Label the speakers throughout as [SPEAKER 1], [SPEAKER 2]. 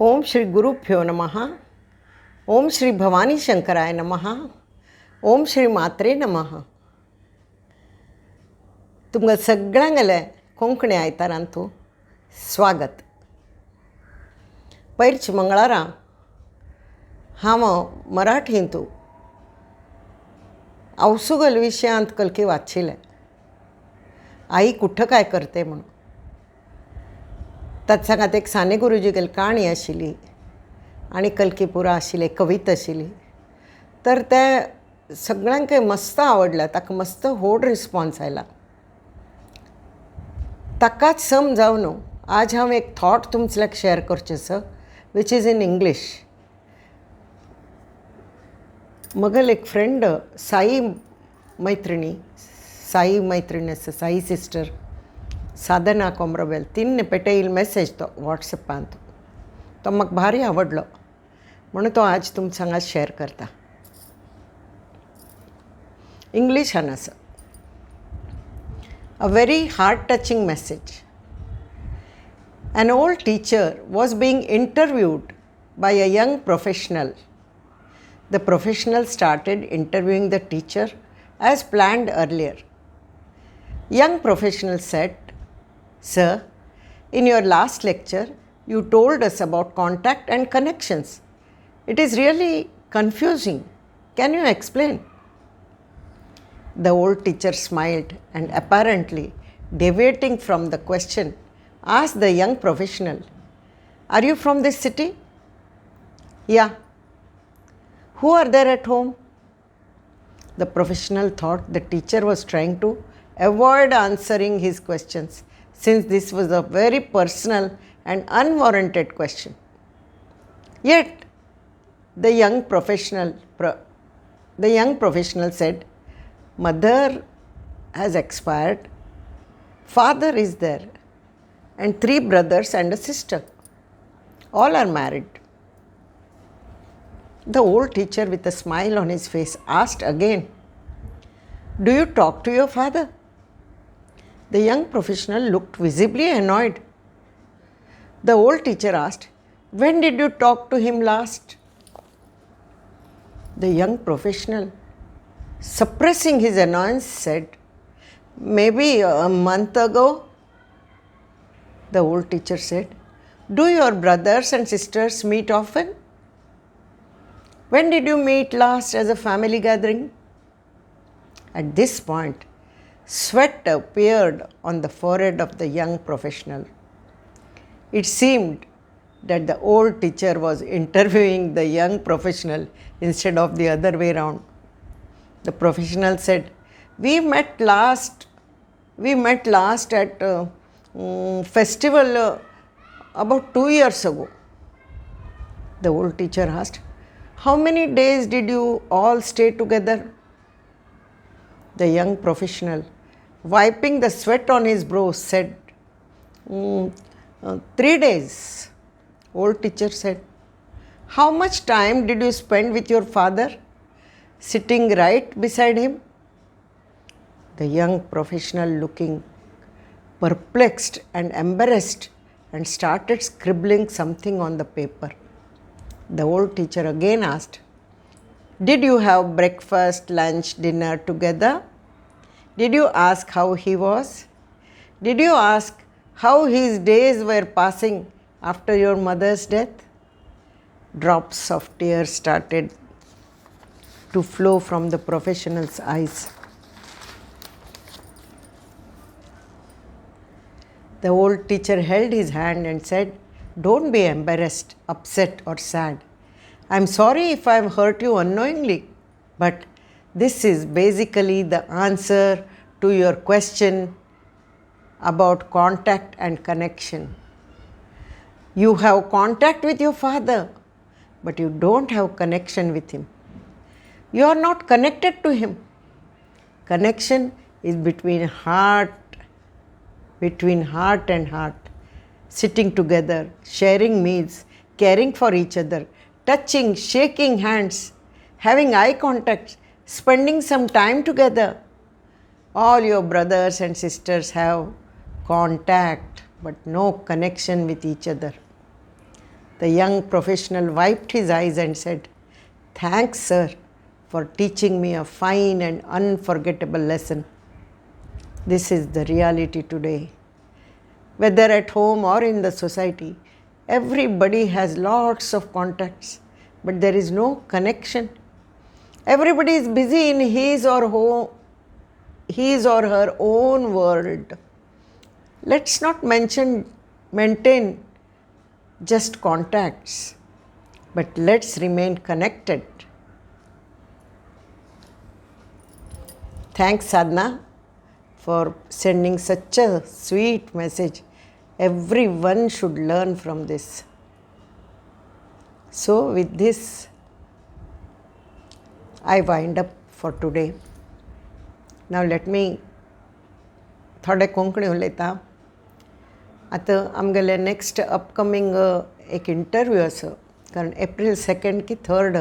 [SPEAKER 1] ओम श्री गुरुभ्यो नमः. ओम श्री भवानी शंकराय नमः. ओम श्री मात्रे नमः. तुमकां सगळ्यांगेले कोंकणी आयतारांतू स्वागत. पयरची मंगळारां हांव मराठींतू औसुगल विशयांत कलकी वाचिल्लें. आई कुठं काय करते म्हणून. ताच्या एक साने गुरुजी काणी आशिल्ली आनी कलकी पुरा आशिल्ले कविता आशिल्ली. तर ते सगळ्यांक मस्त आवडला. ताका मस्त व्हड रिस्पॉन्स आयला. ताकाच समजावन आज हांव एक थॉट तुमचे शेअर करचें विच इज इन इंग्लीश. म्हगेल एक फ्रेंड साई मैत्रिणी आसा, साई सिस्टर साधना कोमरवेल, तिने पेटयिल्ल मेसेज तो वॉट्सॅपांत. तो म्हाका भारी आवडलो म्हणून तो आज तुमच्या हांगा शेअर करता. इंग्लिशान आसा. A very heart-touching message. An old teacher was being interviewed by a young professional. The professional started interviewing the teacher as planned earlier. Young professional said, "Sir, in your last lecture, you told us about contact and connections. It is really confusing. Can you explain?" The old teacher smiled and, apparently deviating from the question, asked the young professional, "Are you from this city?" "Yeah." "Who are there at home?" The professional thought the teacher was trying to avoid answering his questions, since this was a very personal and unwarranted question. Yet the young professional said, "Mother has expired, father is there, and 3 brothers and a sister. All are married." The old teacher, with a smile on his face, asked again, "Do you talk to your father?" The young professional looked visibly annoyed. The old teacher asked, "When did you talk to him last?" The young professional, suppressing his annoyance, said, "Maybe a month ago." The old teacher said, "Do your brothers and sisters meet often? When did you meet last as a family gathering?" At this point, sweat appeared on the forehead of the young professional. It seemed that the old teacher was interviewing the young professional instead of the other way round. The professional said, We met last at a festival about 2 years ago." The old teacher asked, "How many days did you all stay together?" The young professional, wiping the sweat on his brow, said, 3 days. Old teacher said, "How much time did you spend with your father, sitting right beside him?" The young professional, looking perplexed and embarrassed, and started scribbling something on the paper. The old teacher again asked, "Did you have breakfast, lunch, dinner together? Did you ask how he was? Did you ask how his days were passing after your mother's death?" Drops of tears started to flow from the professional's eyes. The old teacher held his hand and said, "Don't be embarrassed, upset, or sad. I'm sorry if I've hurt you unknowingly, but this is basically the answer to your question about contact and connection. You have contact with your father, but you don't have connection with him. You are not connected to him. Connection is between heart and heart, sitting together, sharing meals, caring for each other, touching, shaking hands, having eye contact, spending some time together. All your brothers and sisters have contact, but no connection with each other. The young professional wiped his eyes and said, "Thanks, sir, for teaching me a fine and unforgettable lesson." This is the reality today. Whether at home or in the society, everybody has lots of contacts, but there is no connection. Everybody is busy in his or her own world. Let's not maintain just contacts, but let's remain connected. Thanks, Sadhna, for sending such a sweet message. Everyone should learn from this. So with this, I wind up for today. Now let me थोडे कोंकणी उलयता. आतां आमगेले next upcoming एक interview आसा, कारण एप्रील 2 की 3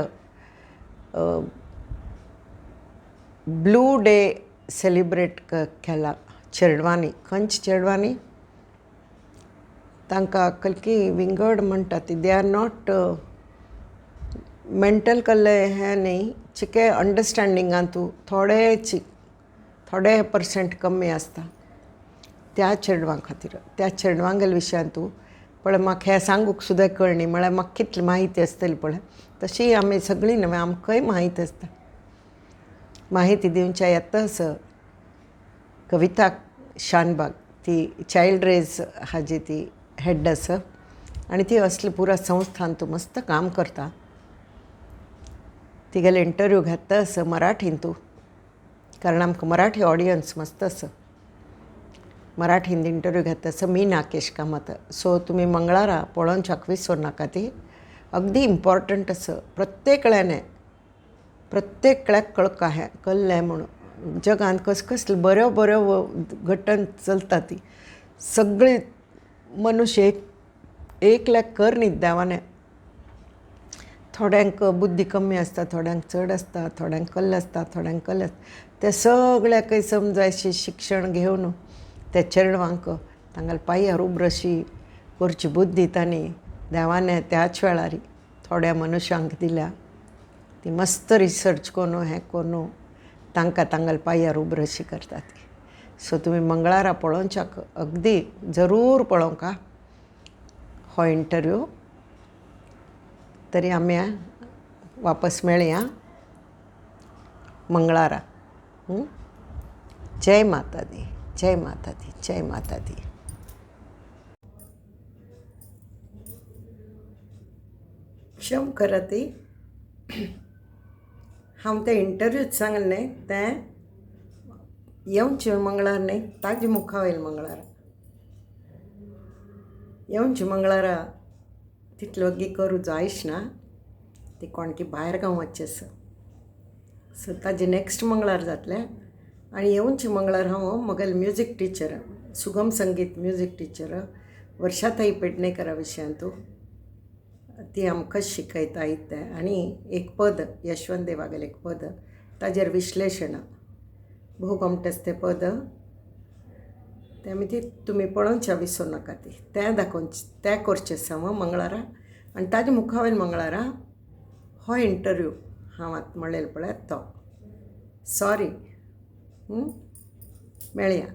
[SPEAKER 1] blue day celebrate केला चेडवांनी. खंयची चेडवांनी? तांकां कलकी विंगड म्हणटा ती. दे आर नॉट मेंटल कसले हें न्ही, चिके अंडरस्टँडिंगांतू थोडे पर्सेंट कमी आसता. त्या चेडवां खातीर, त्या चेडवांगेले विशयांतू पळय म्हाका हें सांगूंक सुद्दां कळनी, म्हळ्यार म्हाका कितली म्हायती आसतली पळय, तशी आमी सगळीं न्हय, आमकांय म्हायती आसता. म्हायती दिवच्या येता आसा कविता शानबाग, ती चायल्ड रेज हाजी ती हेड आसा, आनी ती असली पुरा संस्थांतू मस्त काम करता. तिगेले इंटरव्यू घेता आसा मराठींतू, कारण आमकां मराठी ऑडियन्स मस्त आसा. मराठींत इंटरव्यू घेता आसा. मी नाकेश कामत. सो तुमी मंगळारा पळोवनच्याक विसर नाका. ती अगदी इम्पॉर्टंट आसा. प्रत्येकल्याक कळ्ळें म्हणून जगांत कसले बऱ्यो घटना चलता. ती सगळी मनुष्य एकल्याक कर न्ही देवाने. थोड्यांक बुद्धी कमी आसता, थोड्यांक चड आसता, थोड्यांक कल्ल आसता, थोड्यांक कल्ल आसता. ते सगळ्याकय समजायशें शिक्षण घेवन ते चेडवांक तांगेले पांयार उबरशी करची बुद्धी तांणी देवाने त्याच वेळार थोड्या मनशांक दिल्या. ती मस्त रिसर्च करून हें करून तांकां तांगेले पांयार उबरशी करता ती. सो तुमी मंगळारा पळोवच्याक अगदी जरूर पळोवंक हो इंटरव्यू. तरी आमी वापस मेळया मंगळारा. जय माता दी, जय माता दी, जय माता दी. क्षम करा ती. हांव तें इंटरव्यूच सांगलें तें येवचें मंगळार न्ही, ताजे मुखा वयलें मंगळारा. येवचें मंगळारा तितलो ओग्गी करूं जायच ना. ती कोणकी भायर गांवाची आसा. सो ताजे नॅक्स्ट मंगळार जातलें. आनी येवचें मंगळार हांव म्हगेलें म्युजीक टिचर, सुगम संगीत म्युजीक टिचर वर्षाताई पेडणेकरा विशयांतू ती आमकां शिकयता तें. आनी एक पद यशवंत देवागेलें एक पद, ताजेर विश्लेशण भोव गमटेस तें पद. तें आमी ती तुमी पळोवच्या विसर नाका. ती तें करचें आसा मंगळारा. आनी ताजे मुखा वयल्या मंगळारा हो इंटरव्यू हांव आतां म्हणलेलो पळय तो. सॉरी. मेळया.